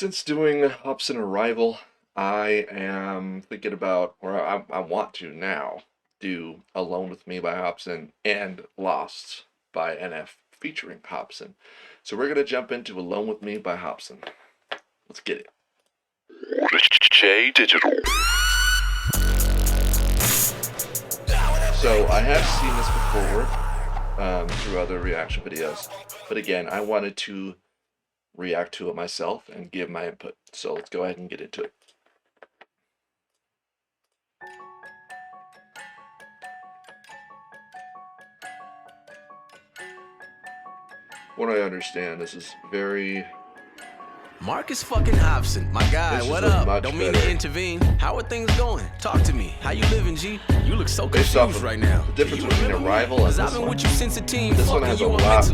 Since doing Hopsin Arrival, I am thinking about, or I want to now, do Alone with Me by Hopsin and Lost by NF featuring Hopsin. So we're going to jump into Alone with Me by Hopsin. Let's get it. J Digital. So I have seen this before through other reaction videos, but again, I wanted to react to it myself and give my input. So let's go ahead and get into it. What I understand, this is very... Marcus fucking Hopsin, my guy, what up? Don't mean to intervene. How are things going? Talk to me. How you living, G? You look so confused right now. The difference between Arrival and this one. With you since a teen, this one has a lot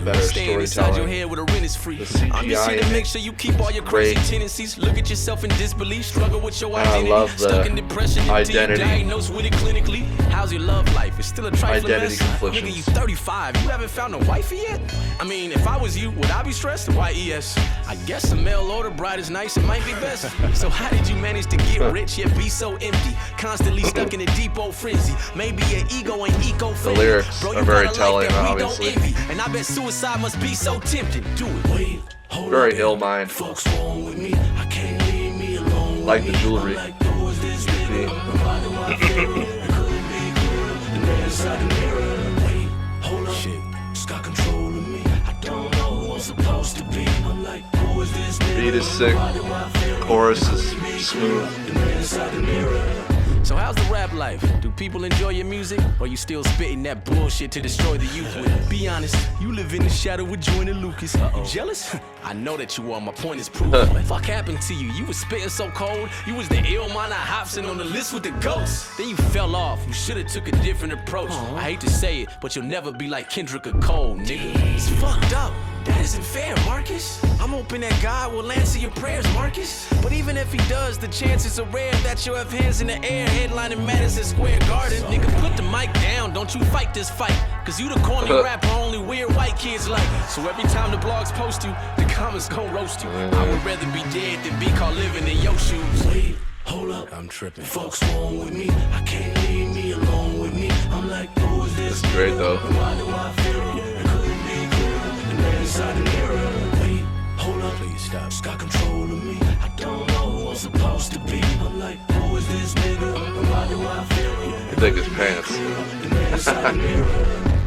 better storytelling. Your head with a rent is free. The CGI I'm just here to make sure you keep all your crazy tendencies. Look at yourself in disbelief. Struggle with your identity. I love the stuck in depression identity. Diagnosed with it clinically. How's your love life? It's still a trifling identity mess. conflictions. Nigga, you 35. You haven't found a wifey yet? I mean, if I was you, would I be stressed? Why, yes. I guess a mail order bride is nice, it might be best. So how did you manage to get rich yet be so empty? Constantly stuck in a deep old frenzy. Maybe your ego ain't eco-friendly. The lyrics are very telling, obviously. And I bet suicide must be so tempting. Do it. Wait, very ill mind. Folks wrong with me. I can't leave me alone. Like the jewelry. Supposed to be. I'm like, who is this nigga? Beat is sick, chorus is smooth. So how's the rap life? Do people enjoy your music? Or you still spitting that bullshit to destroy the youth with? Be honest, you live in the shadow with Joyner Lucas. You jealous? I know that you are, my point is proof. What the fuck happened to you? You was spitting so cold. You was the ill man I Hopsin on the list with the ghosts. Then you fell off. You should've took a different approach. I hate to say it, but you'll never be like Kendrick or Cole, nigga. It's fucked up. That isn't fair, Marcus. I'm hoping that God will answer your prayers, Marcus. But even if he does, the chances are rare that you'll have hands in the air headlining Madison Square Garden. Nigga, put the mic down, don't you fight this fight. Cause you the corny rapper only weird white kids like. So every time the blogs post you, the comments gon' roast you. I would rather be dead than be caught living in your shoes. Wait, hold up, I'm tripping. Folks wrong with me, I can't leave me alone with me. I'm like, who is this? It's great though. Why do I feel inside the mirror? Wait, hold up, please stop. It's got control of me. I don't know who I'm supposed to be. I'm like, who is this nigga? Why do I feel You think his pants.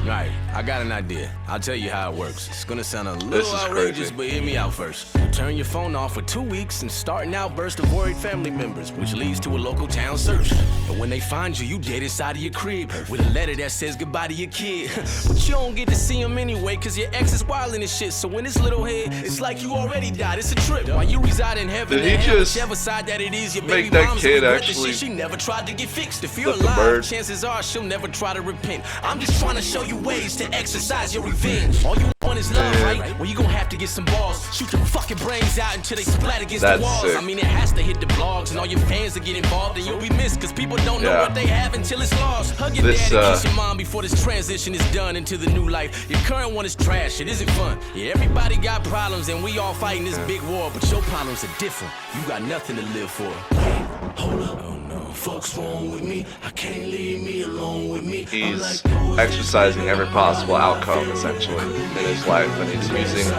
Right, I got an idea. I'll tell you how it works. It's gonna sound a little outrageous, but hear me out first. You turn your phone off for 2 weeks and start an outburst of worried family members, which leads to a local town search. And when they find you, you dead inside of your crib with a letter that says goodbye to your kid. But you don't get to see him anyway, cause your ex is wildin' and shit. So in his little head, it's like you already died. It's a trip. While you reside in heaven, did he just whichever side that it is, your make baby that mom's kid regret the actually shit she never tried to get fixed. If you're alive, chances are she'll never try to repent. I'm just trying to show you ways to exercise your revenge. All you want is love, right? Well, you gon' have to get some balls. Shoot your fucking brains out until they splat against the walls. Sick. I mean, it has to hit the blogs, and all your fans will get involved, and you'll be missed, cause people don't know what they have until it's lost. Hug your dad and kiss your mom before this transition is done into the new life. Your current one is trash, it isn't fun. Yeah, everybody got problems, and we all fighting this big war, but your problems are different. You got nothing to live for. Wait, hold up. Oh no. Folks wrong with me. I can't leave me alone with me. He's exercising every possible outcome essentially in his life, and he's using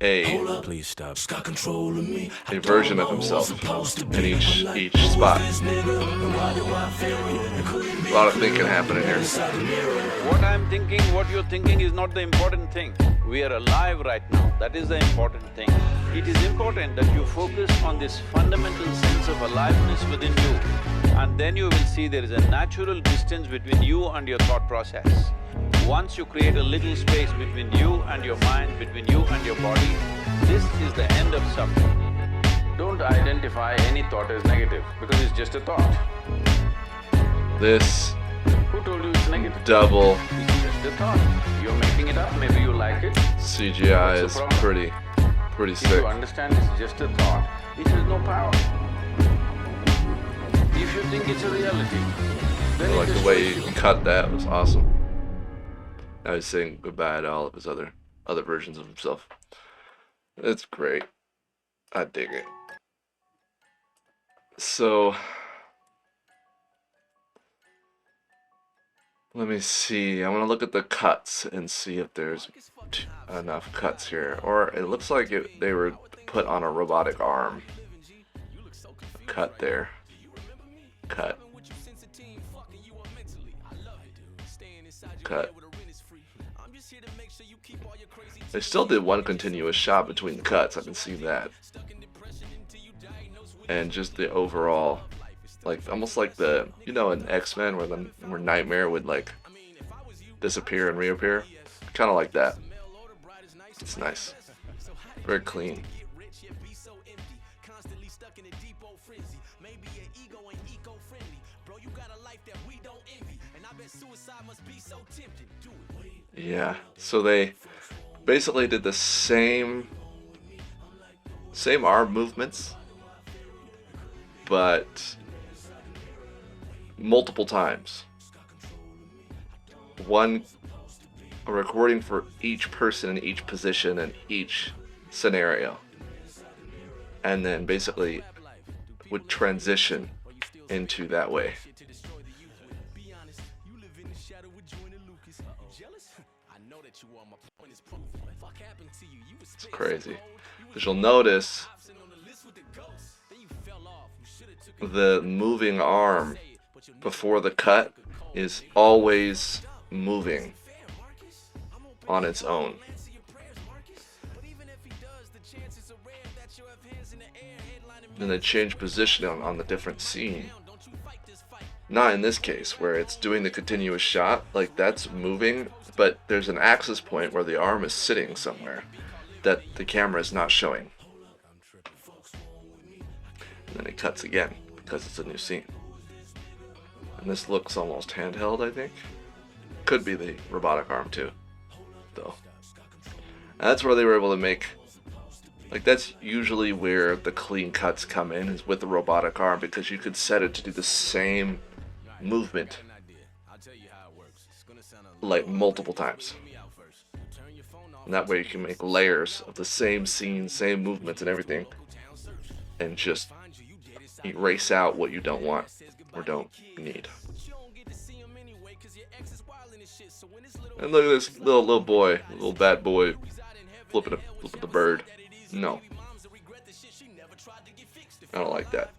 a version of himself in each spot. A lot of thinking happening here. What I'm thinking, what you're thinking is not the important thing. We are alive right now, that is the important thing. It is important that you focus on this fundamental sense of aliveness within you, and then you will see there is a natural distance between you and your thought process. Once you create a little space between you and your mind, between you and your body, this is the end of suffering. Don't identify any thought as negative, because it's just a thought. This Who told you it's negative? double It's just a thought. You're making it up, maybe you like it. CGI is pretty If sick. you understand it's just a thought, it has no power. If you think it's a reality, then I like the way he cut that, was awesome. Now he's saying goodbye to all of his other versions of himself. It's great. I dig it. So let me see. I want to look at the cuts and see if there's enough cuts here. Or it looks like they were put on a robotic arm. Cut there. Cut. Cut. They still did one continuous shot between the cuts. I can see that. And just the overall, like almost like the, you know, in X-Men where Nightmare would like disappear and reappear, kind of like that. It's nice, very clean. Yeah, so they basically did the same arm movements, but multiple times. A recording for each person in each position and each scenario, and then basically would transition into that way. It's crazy, because you'll notice the moving arm before the cut is always moving on its own. Then they change position on the different scene. Not in this case, where it's doing the continuous shot, like that's moving, but there's an axis point where the arm is sitting somewhere that the camera is not showing. And then it cuts again, because it's a new scene. And this looks almost handheld, I think. Could be the robotic arm too, though. And that's where they were able to make, like that's usually where the clean cuts come in, is with the robotic arm, because you could set it to do the same movement like multiple times. And that way you can make layers of the same scene, same movements and everything, and just erase out what you don't want or don't need. And look at this little boy, little bad boy, flipping the bird. No, I don't like that.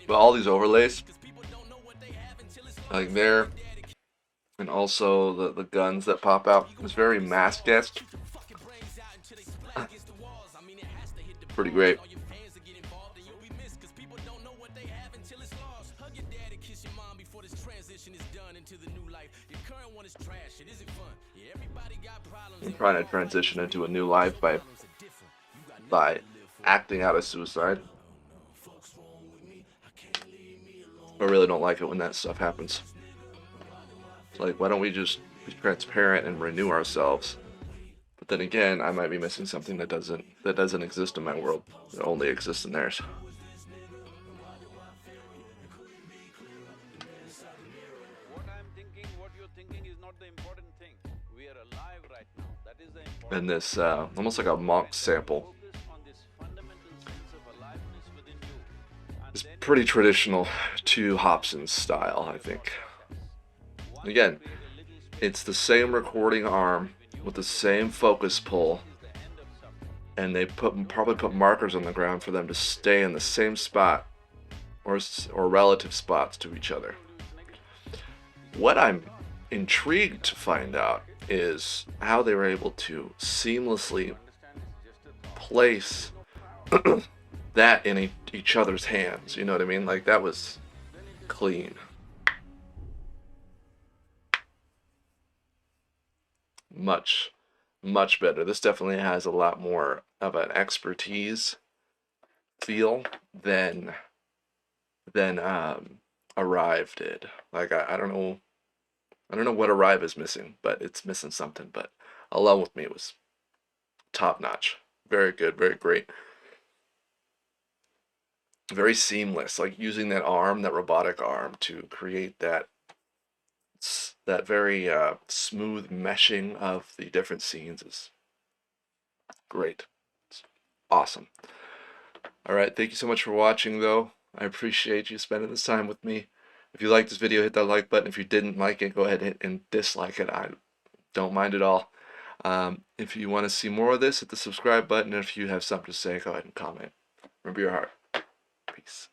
But all these overlays, like there, and also the guns that pop out, is very mask-esque. Pretty great. I'm trying to transition into a new life by acting out a suicide. I really don't like it when that stuff happens. It's like, why don't we just be transparent and renew ourselves? But then again, I might be missing something that doesn't exist in my world. It only exists in theirs. And this almost like a monk sample is pretty traditional to Hopsin's style, I think. Again, it's the same recording arm with the same focus pull, and they probably put markers on the ground for them to stay in the same spot or relative spots to each other. What I'm intrigued to find out is how they were able to seamlessly place that in each other's hands. You know what I mean? Like, that was clean. Much better. This definitely has a lot more of an expertise feel than Arrive did. Like, I don't know what Arrive is missing, but it's missing something. But Alone With Me was top notch. Very good, very great. very seamless, like using that arm, that robotic arm, to create that very smooth meshing of the different scenes is great. It's awesome. All right, thank you so much for watching, though. I appreciate you spending this time with me. If you liked this video, hit that like button. If you didn't like it, go ahead and dislike it. I don't mind at all. If you want to see more of this, hit the subscribe button. And if you have something to say, go ahead and comment. Remember your heart. Peace.